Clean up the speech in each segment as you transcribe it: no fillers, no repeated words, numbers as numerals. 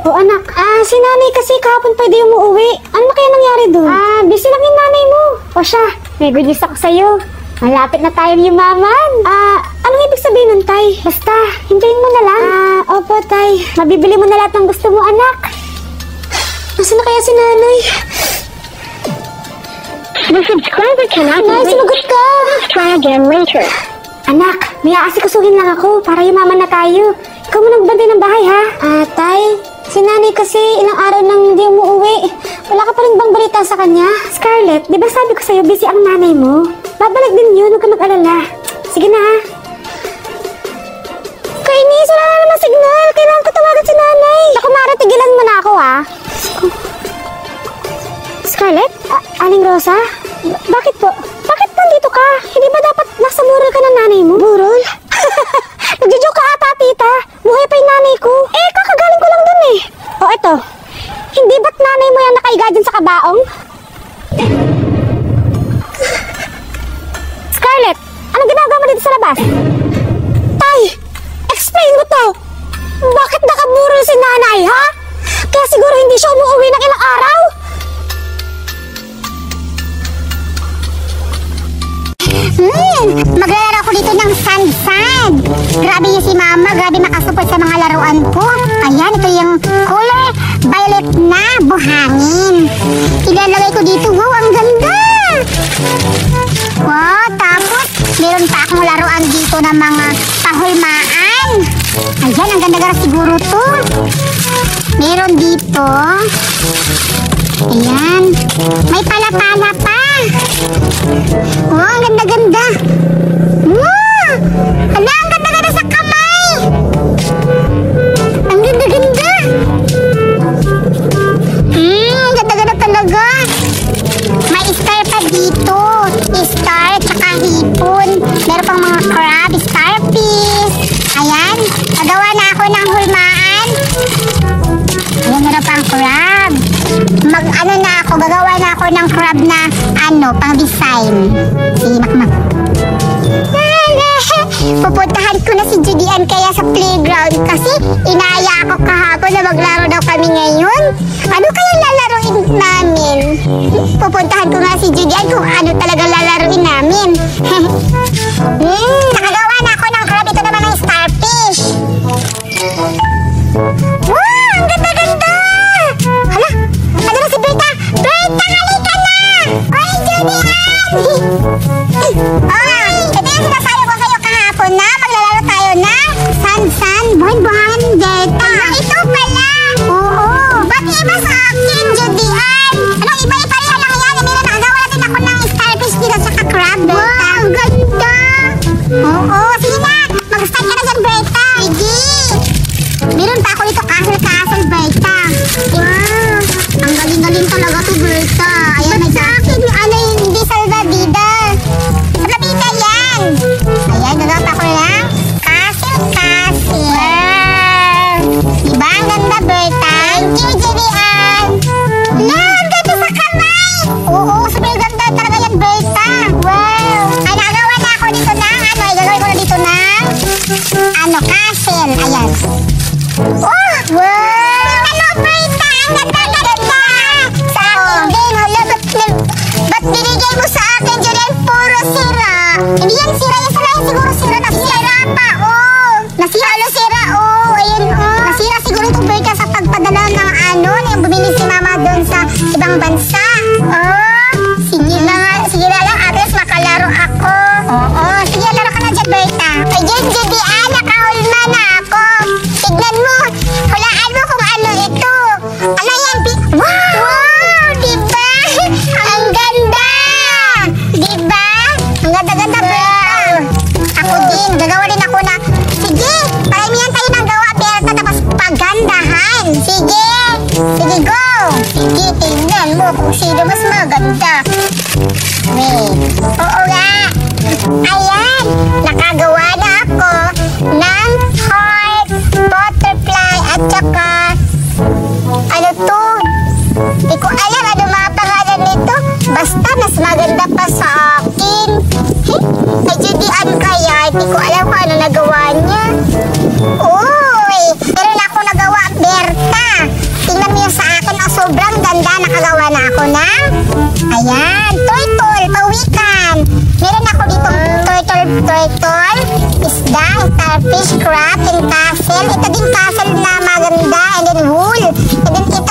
O anak, si nanay kasi kahapon pwede umuwi. Ano kaya nangyari doon? Busy lang yung nanay mo. O siya, may good news ako sa'yo. Malapit na tayo yumaman. Anong ibig sabihin nun, Tay? Basta, hintayin mo na lang. Opo, Tay. Mabibili mo na lahat ng gusto mo, anak. Nasaan na kaya si nanay? The subscriber cannot be reached. Sumagot ka! Try again later. Anak, may aasikasuhin lang ako para yumaman na tayo. Ikaw mo nagbantay ng bahay, ha? Tay, si nanay kasi ilang araw nang hindi umuwi. Wala ka pa rin bang balita sa kanya? Scarlett, di ba sabi ko sa'yo busy ang nanay mo? Babalik din yun, huwag ka mag-alala. Sige na, ha? Kainis, wala na naman signal. Kailangan ko tawagan si nanay. Naku, Mara, tigilan mo na ako, ha? Scarlett? Aling Rosa? Bakit po? Bakit nandito ka? Hindi ba dapat nasa burol ka ng nanay mo? Burol? Nagjo-joke ka ata, tita. Buhay pa yung nanay ko. Kakagaling ko lang dun eh. O, eto. Hindi ba't nanay mo yan nakaiga dyan sa kabaong? Scarlett, anong ginagawa mo dito sa labas? Tay, explain mo to. Bakit nakaburol si nanay, ha? Kaya siguro hindi siya umuwi ng ilang araw? Maglalaro ako dito ng sand-sand. Grabe yung si Mama, grabe makasupport sa mga laruan ko. Ayan, ito yung color violet na buhangin. Ilalagay ko dito, wow, ang ganda! Wow, tapos meron pa akong laruan dito ng mga pahulmaan. Ayan, ang ganda-ganda siguro to. Meron dito. Ayan, may pala-pala pa. Wow, ang ganda-ganda. Wow! Hala, ang ganda-ganda sa kamay. Ang ganda-ganda. Ang ganda-ganda talaga. May star pa dito. Star at saka hipon. Meron pang mga crab, starfish. Ayan, nagawa na ako ng hulmaan. Ayan, meron pang crab. Gagawa na ako ng crab na pang design. Sige, makmak. Pupuntahan ko na si Judian kaya sa playground kasi inaya ako kahapon na maglaro daw kami ngayon. Ano kaya lalaruin namin? Pupuntahan ko nga si Judian kung ano talaga lalaruin namin. Nakagawa na ako ng crab. Ito naman ang starfish. Wow! Ang ganda-ganda! Hala! Ano na si Berta? Berta, halika na! Ay, Judian! Ito yung sinasabi ko sa'yo kahapon na maglalaro tayo na sand-sand, buhay-buhayan, Berta. Ito pala! Oo! Ba't iba sa akin, Judian? Anong iba-iba lang yan? Meron nakagawa natin ako ng starfish dito sa crab, Berta. Wow! Ang ganda! Oo! Sige na! Mag-start ka na dyan, Berta! Sige! Meron pa ako dito castle, Berta. Wow! Ang galing-galing talaga to, Berta. Ayan, may sa akin, hindi salvadida. Salvadida yan! Ayan, nagawa ko lang. Castle. Diba? Ang ganda, Berta. Thank you, Judian. Ang ganda sa kamay. Oo, super ganda talaga yan, Berta. Wow! Ay, nagawa na ako dito ng gagawin ko na dito ng castle. Ayan. Oh! Wow! Ano, Berta? Ang ganda-ganda! Sa akin din, hala, ba't binigay mo sa akin, Julian? Puro sira. Hindi yan sira, yan sila yung siguro sira. Nasira pa, oh! Sira, oh! Ayun, oh! Nasira siguro itong Berta sa pagpadala ng yung bumili si Mama doon sa ibang bansa. Oh! Sige na lang, at least makalaro ako. Oo, sige, laro ka na dyan, Berta. Ayun, Judian, nakahulma na ako. Tignan mo, hulaan mo kung ano ito. Ano yan? Wow! Wow! Diba? Ang ganda! Diba? Ang ganda-ganda, Berta. Ako din, gagawa din ako na, sige, paramihan tayo ng gawa, Berta, tapos pagandahan. Sige, go. Sige, tignan mo kung sino mas maganda. Wait, oo nga. Ayan, nakagawa na ako ng heart, butterfly, at saka ano to? Hindi ko alam ano mga pangalan nito. Basta mas maganda pa sa akin. Ay, Judian kaya. Hindi ko alam kung ano nagawa niya. Uy, meron ako nagawa, Berta. Ayan, turtle, pawikan. Meron ako dito turtle, isda, starfish, crab, and castle. Ito din castle na maganda, and then wool. And then ito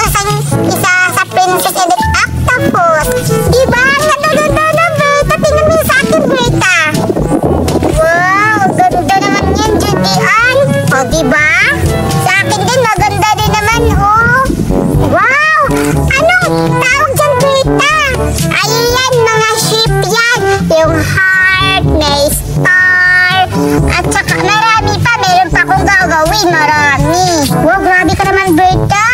isa sa princess, and then octopus. Diba? Ang ganda na, Berta. Tingnan mo sa akin, Berta. Wow, ganda naman yan, Judy Ann. O, diba? Sa akin din, maganda din naman, oh. Wow! Anong tawag dyan, Berta? Ayan, mga ship yan. Yung heart, may star, at saka marami pa. Meron pa akong gagawin, marami. Wow, grabe ka naman, Berta.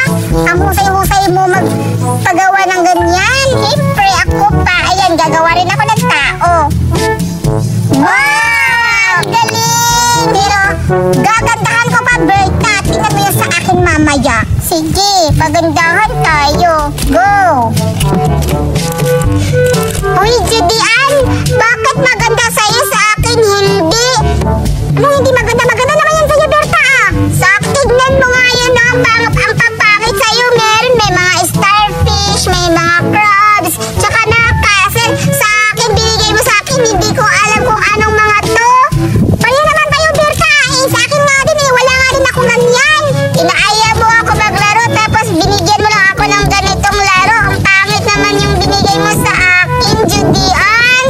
Ang husay-husay mo magpagawa ng ganyan. Siyempre, ako pa. Ayan, gagawa rin ako ng tao. Wow! Galing! Pero, gagandahan ko pa, Berta. Tingnan mo yun sa akin mamaya. Sige, pagandahan tayo. Go! Uy, Judy Ann, bakit maganda sa'yo, sa akin hindi? Anong hindi maganda? Maganda naman yan sa'yo, Berta, ah. Tignan mo nga yan, ang papangit sa'yo. May mga starfish, may mga crabs, tsaka na castle. Sa akin, binigay mo sa akin, hindi ko alam kung anong mga to. Pareho naman tayo, Berta. Sa akin nga din, wala nga din ako ganyan. Inaaya mo ako maglaro, tapos binigyan mo lang ako ng ganitong laro. Ang pangit naman yung binigay mo sa akin, Judy Ann.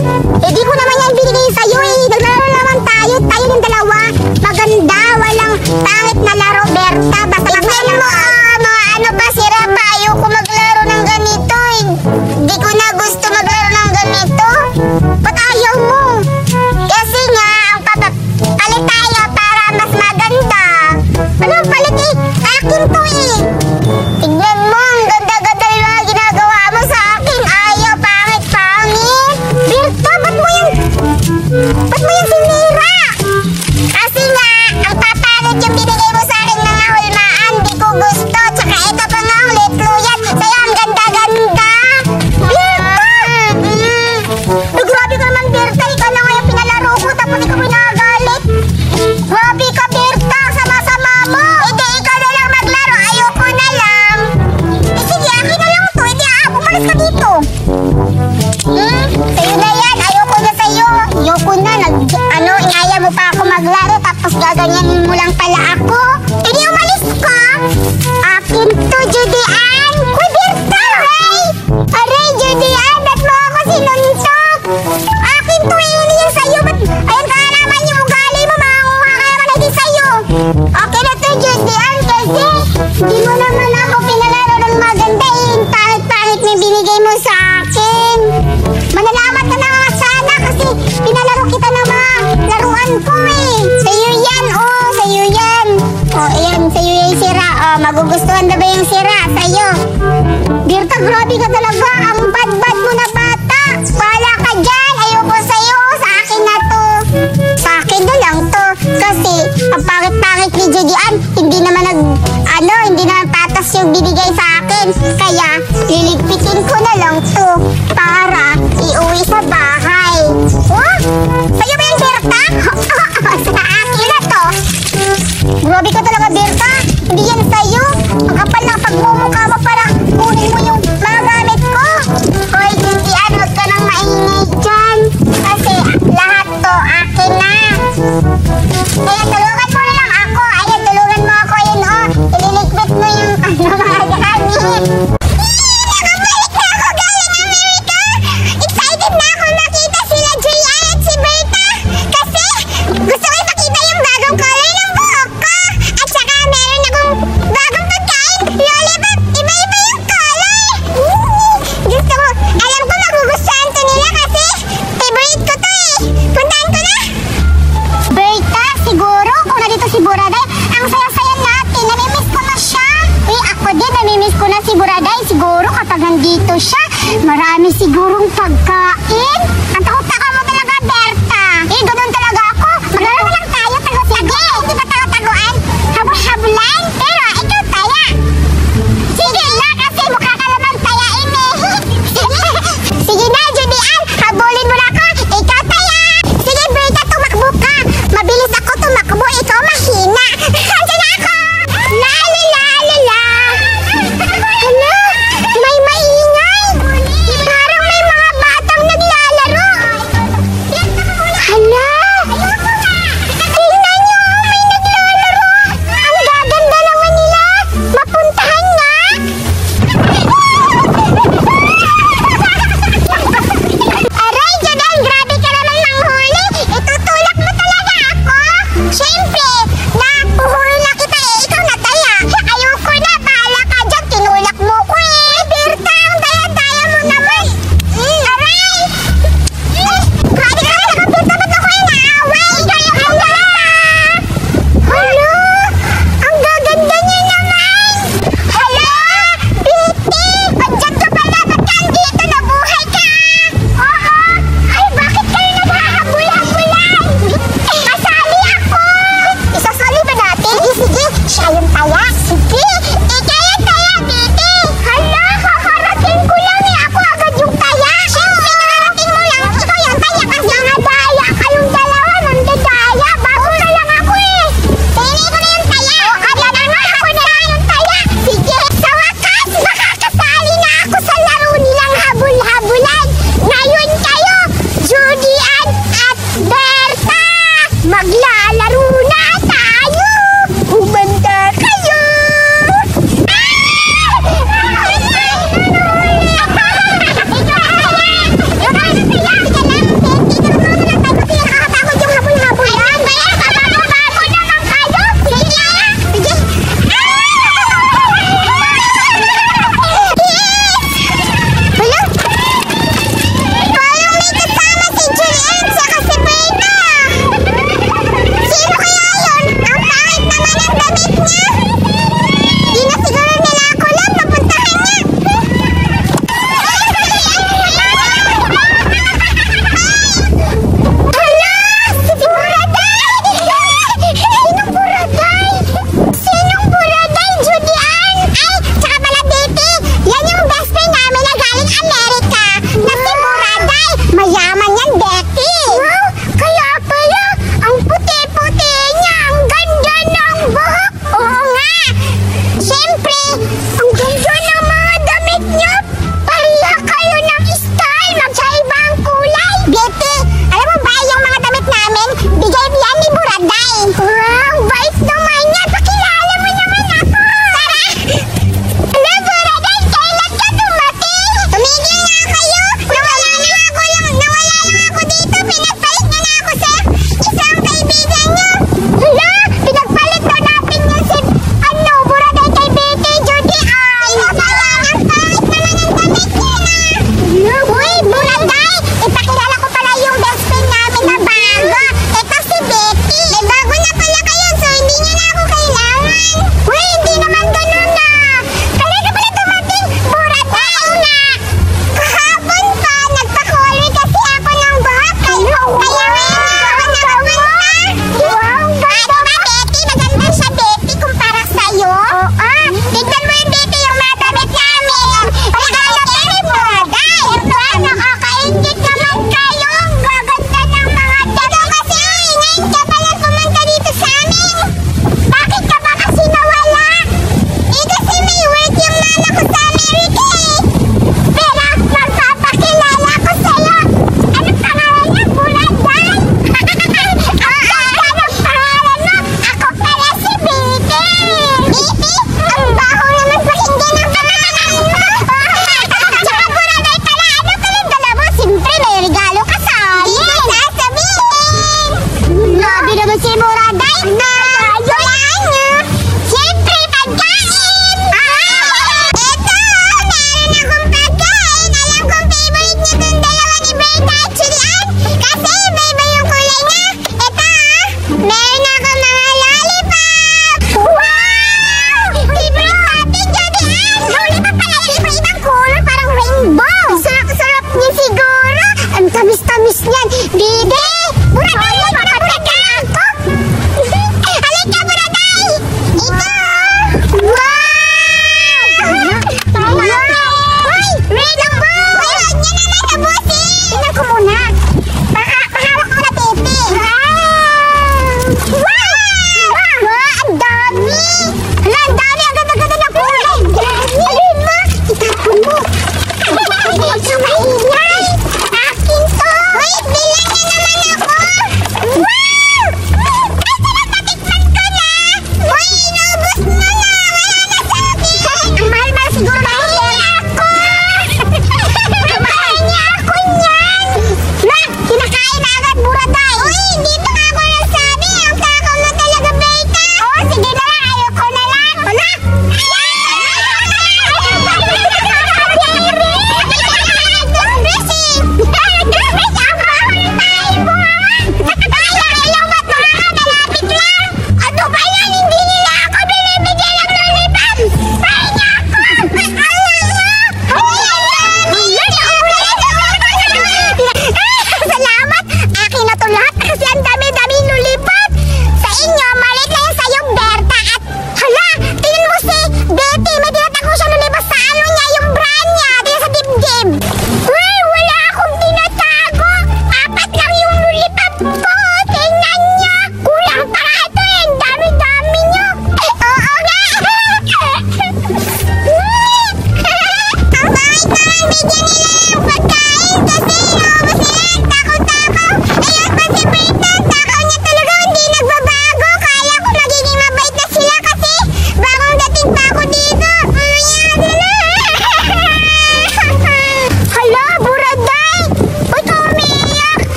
Di ko naman yan binigay sa'yo, eh. Naglaro naman tayo yung dalawa. Maganda, walang pangit na laro, Berta. Basta tignan mo, mga ano pa, sira pa. Ayoko maglaro ng ganito, eh. Di ko na gusto maglaro ng ganito. Ba't ayaw mo? Kasi nga, palit tayo para mas maganda. Anong palit, eh? Akin to, eh. Tignan mo, ang ganda-ganda yung mga ginagawa mo sa akin. Ayaw, pangit-pangit. Berta, ba't mo yan sinira? Kasi nga, ang papangit yung binigay mo sa akin mga hulmaan. Di ko gusto. Tsaka ito pa nga ang litluyan. Sa'yo ang ganda-ganda. Berta! Grabe ka naman, Berta. Ikaw na nga yung pinalaro ko, tapos ikaw pinagalit. Grabe ka, Berta. Sama-sama mo. Hindi, ikaw na lang maglaro. Ayoko na lang. Sige, akin na lang to. Hindi, pumalis ka dito. Sa'yo na yan. Ayoko na sa'yo. Ayoko na. Inaya mo pa ako maglaro, tapos gaganyanin mo lang pala ako. Hindi, umalis ka. Akin to, Judy Ann. Uy, Berta! Aray, Judy Ann, ba't mo ako sinuntok? Akin to, hindi yan sa'yo. Ayan ka naman yung ugali mo, makuha ka naman hindi sa'yo. Okay na to, Judy Ann, kasi hindi mo naman ako pinalaro ng maganda, eh. Pangit-pangit na binigay mo sa akin. Manalamat na nga sana kasi pinalaro kita ng mga laruan ko, eh. Sa'yo yan, oh. Sa'yo yan. Oh, ayan. Sa'yo yung sira. Oh, magugustuhan na ba yung sira? Sa'yo. Berta, grabe ka talaga. Ang bad-bad mo na bata. Wala ka dyan. Ayoko sa'yo. Sa akin na to. Sa akin na lang to. Kasi, ang pangit-pangit ni Judy Ann, hindi naman patas yung binigay sa akin. Kaya, liligpitin ko na lang to para iuwi sa bahay. Oh, sa'yo ba yung Berta? Sa akin na to. Grabe ka talaga, Berta. Hindi yan sa'yo. Ang kapal ng pagmumukha mo para kunin mo yung mga gamit ko. Hoy, Judy Ann, huwag ka nang maingay dyan. Kasi lahat to akin na. Kaya tulungan mo na lang ako. Ayan, tulungan mo ako. Ayan, oh. Ililigpit mo yung mga gamit. Nakabalik na ako galing Amerika. Excited na ako makita sila Judy Ann at si Berta. Kasi gusto ko ipakita yung bagong color ng buhok ko. At saka meron akong bagong pagkain. Lollipop, iba-iba yung color. Gusto ko, alam ko magugustuhan to nila kasi favorite ko to, eh. Puntahan ko na. Berta, siguro kung nandito si Buraday, ang saya-saya natin. Namimiss ko na siya. Ako din, namimiss ko na si Buraday. Siguro kapag nandito siya, marami sigurong pagkain. Ang takot-taka mo talaga, Berta. Ganun talaga ako. Maglaro lang tayo, tago-tago. Hindi ba tago-tagoan? Habol-habulan? Pero ikaw taya. Sige na, kasi mukha ka naman tayain, eh. Sige na, Judy Ann. Habulin mo na ako. Ikaw taya. Sige, Berta, tumakbo ka. Mabilis ako tumakbo. Ikaw mahina. Andiyan na ako. La-la-la-la-la. Ano? May maingay. Parang may mga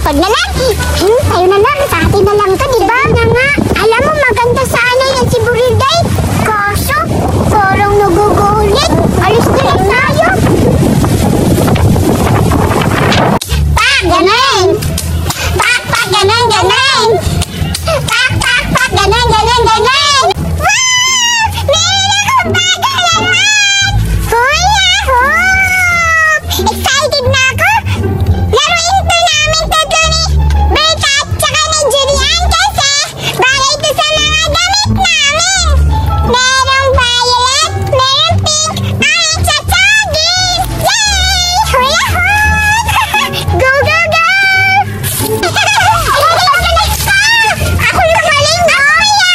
Wag na lang. Tayo na lang. Sa atin na lang to, di ba? Na nga. Alam mo, maganda sana yan si Buriday. Kaso, parang nagugulit. Alis na lang tayo. Pak! Ganon! Pak! Pak! Ganon! Ganon! Pak! Pak! Pak! Ganon! Ganon! Ganon! Wow! Meron akong bagong laruan! Hula hoop! Excited na ako! Laruin to namin tatlo ni Berta at saka ni Julian kasi bagay ito sa mga damit namin! Merong violet, merong pink, orange at saging! Yay! Hula hoop! Go, go, go! Ako yung galing! Kuya!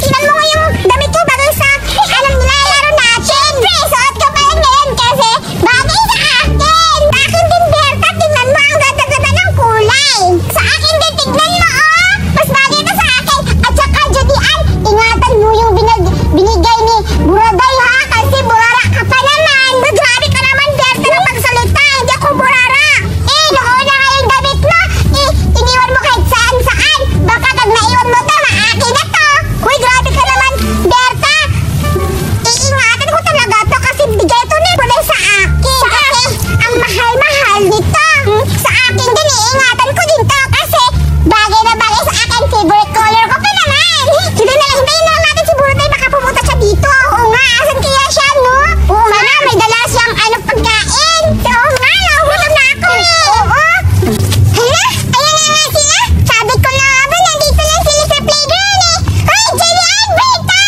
Tingnan mo nga yung damit ko bagay sa nilalaro natin! Siyempre, suot ko pa rin ngayon kasi bagay sa akin! Sa akin din, Berta, tingnan mo ang ganda-ganda ng kulay! Sa akin din, tingnan mo, oh! Mas bagay ito sa akin! At saka, Judian, ingatan mo yung binigay ni Buraday, ha? Kasi burara ka pa naman! Grabe ka naman, Berta, na pagsalita! Hindi ako burara! Noon na nga yung damit mo! Iniwan mo kahit saan-saan! Baka pag naiwan mo to, maakin na to! Uy, grabe ka naman, Berta! Iingatan ko talaga to kasi bigay to ni Kulay sa akin! Kasi ang mahal-mahal nito! Sa akin din, iingatan ko din to kasi bagay na bagay sa akin, favorite color ko pa naman! Sige na lang, hintayin na lang natin si Burutay, baka pumunta siya dito! Oo nga, asan kaya siya, no? Oo nga, may dala siyang pagkain! Oo nga, nahugutom na ako eh! Oo! Hala, ayan nga sila! Sabi ko na ba, nandito lang sila sa playground eh! Hoy, Julian, Berta!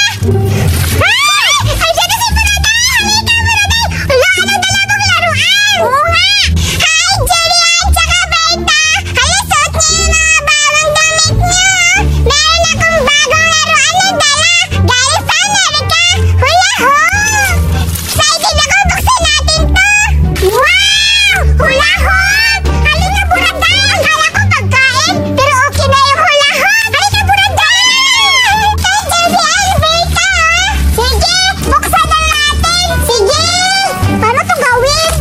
Ay! Ay, siya na si Buraday! Halika, Buraday! Hala, ano dala mong laruan? Oo nga! Hi, Julian, tsaka Berta! Hala, suot niyo yung mga bagong damit niyo! Meron akong bagong laruan na dala! Galing sa Amerika! Hula hoop! Excited ako! Buksan natin to! Wow! Hula hoop! Halika, Buraday! Akala ko pagkain, pero okay na yung hula hoop! Halika, Buraday! Thank you, Berta! Sige, buksan na natin! Sige! Paano to gawin?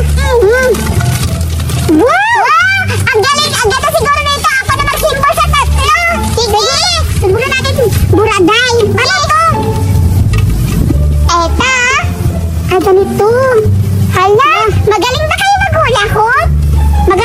Wow! Ang galing! Ang ganda siguro nito! Ako na mag-symbol sa tatlo! Sige! Siguro natin, Buraday! Ano to? Eto! Ay, ganito! Hala! Magaling ba kayo mag-hula hoop? Magaling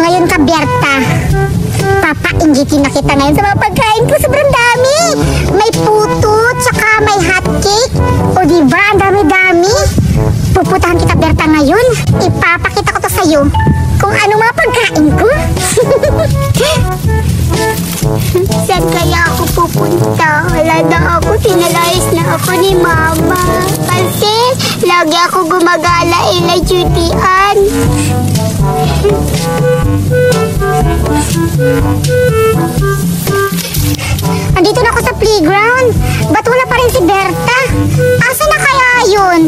Ngayon ka, Berta. Papainggitin na kita ngayon sa mga pagkain ko. Sobrang dami. May puto, tsaka may hotcake. O diba, ang dami-dami. Puputahan kita, Berta, ngayon. Ipapakita ko to sa'yo kung ano mga pagkain ko. Saan kaya ako pupunta? Wala na ako. Sinalayas na ako ni Mama. Kasi lagi ako gumagala na Judian. Andito na ako sa playground. Ba't wala pa rin si Berta? Asa na kaya yun?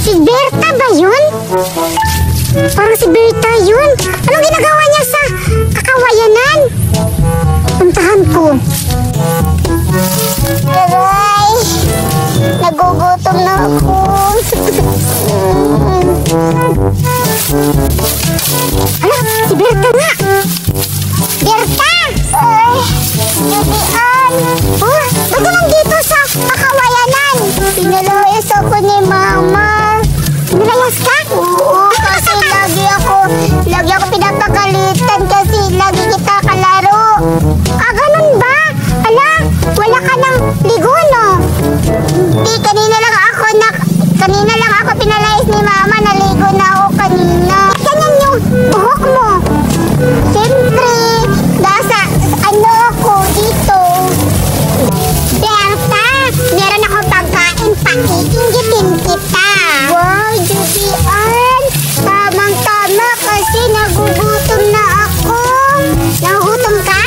Si Berta ba yun? Parang si Berta yun. Anong ginagawa niya sa kakawayanan? Puntahan ko. Aray, nagugutom na ako. Ala, si Berta nga. Berta! Ay, Judian. Oh, ba't ka nandito sa kakawayanan? Pinalayas ako ni Mama. Pinalayas ka? Oo, kasi lagi ako pinapagalitan kasi lagi kita kalaro. Ah, ganun ba? Ala, wala ka ng ligo, no? Di, kanina lang ako pinalayas ni Mama, naligo na ako kanina. Ganyan yung buhok mo. Siyempre, nasa ano ako dito. Berta, meron akong pagkain, pakiinggitin kita. Wow, Judian, tamang-tama kasi nagugutom na ako. Nagugutom ka?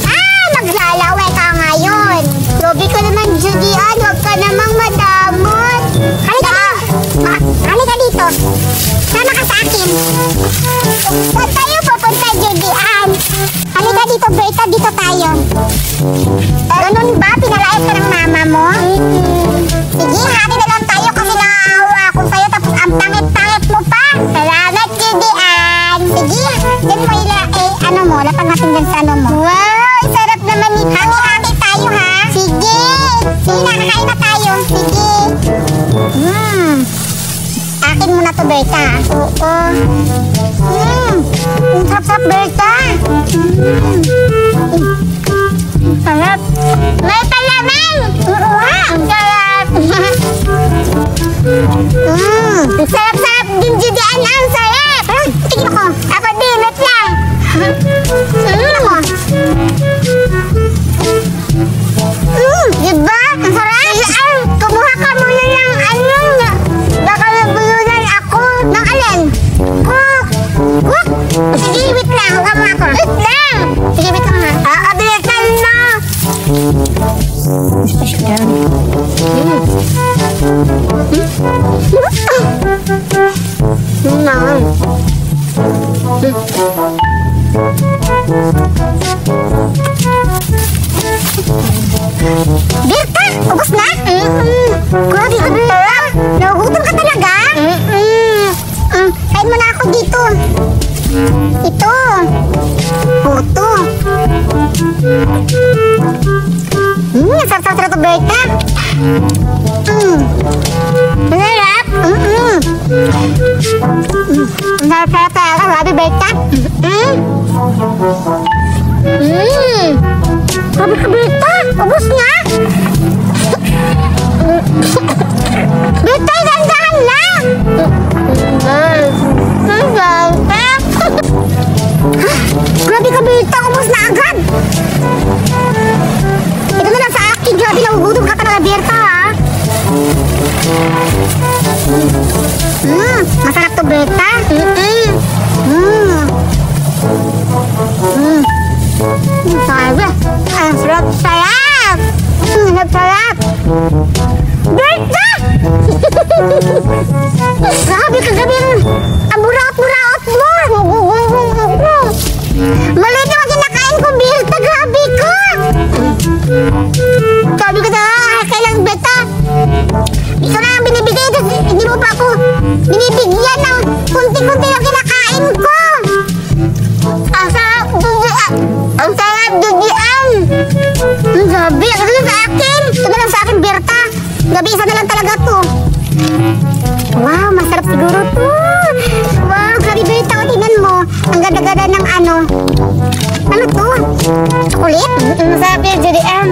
Ah, maglalaway ka ngayon. Grabe ka naman, Judian, huwag ka namang madamot. Halika dito. Sama ka sa akin. Saan tayo pupunta, Judian? Halika dito, Berta, dito tayo. Ganun ba? Pinalayas ka ng Mama mo? Sige, hati na lang tayo kasi nakaawa ako sa'yo tapos ang pangit-pangit mo pa. Salamat, Judian. Sige, dyan mo ano mo, lapag natin dyan sa ano mo. Wow, sarap naman ito. Hati-hati tayo, ha? Sige. Sige, nakakain na tayo. Sige. Akin muna to, Berta. Oo. Sarap-sarap, Berta. Sarap. May palaman. Oo, ha? Ang sarap. Sarap-sarap din, Judian. Ang sarap. Tingin ako. Ako din, wait lang. Ano mo? Diba? Ang sarap. Kumuha ka muna ng ano. Baka nabulunan ako. Ng alin? Cook. Cook? Sige, wait lang. Huwag mo ako. Wait lang. Sige, wait lang ha. Abilitan mo. Berta, ubos na? Grabe ka, Berta. Nagugutom ka talaga? Kain mo na ako dito. Ito. Puto. Sarap-sarap to, Berta. Sarap. Sarap-sarap talaga. Grabe, Berta. Grabe ka, Berta. Ubos na. Berta, dandahan lang. Grabe ka, Berta. Ubos na agad. Ito na lang sa akin. Grabe, nagugutom ka talaga, Berta, ha? Masarap to, Berta. Sarap. Ang sarap-sarap. Sarap-sarap. Berta! Grabe ka, gabi. Ang buraot-buraot mo. Maliit naman kinakain ko, Berta. Grabe ka. Grabe ka na. Kailan, Berta? Ikaw na ang binibigay. Hindi mo pa ako binibigyan ng kunti-kunti yung kinakain ko. Ang sarap, Judian. Ang sarap, Judian. Grabe, ang sarap sa akin. Ito na lang sa akin, Berta. Gabi, isa na lang talaga to. Wow, masarap siguro to. JDM.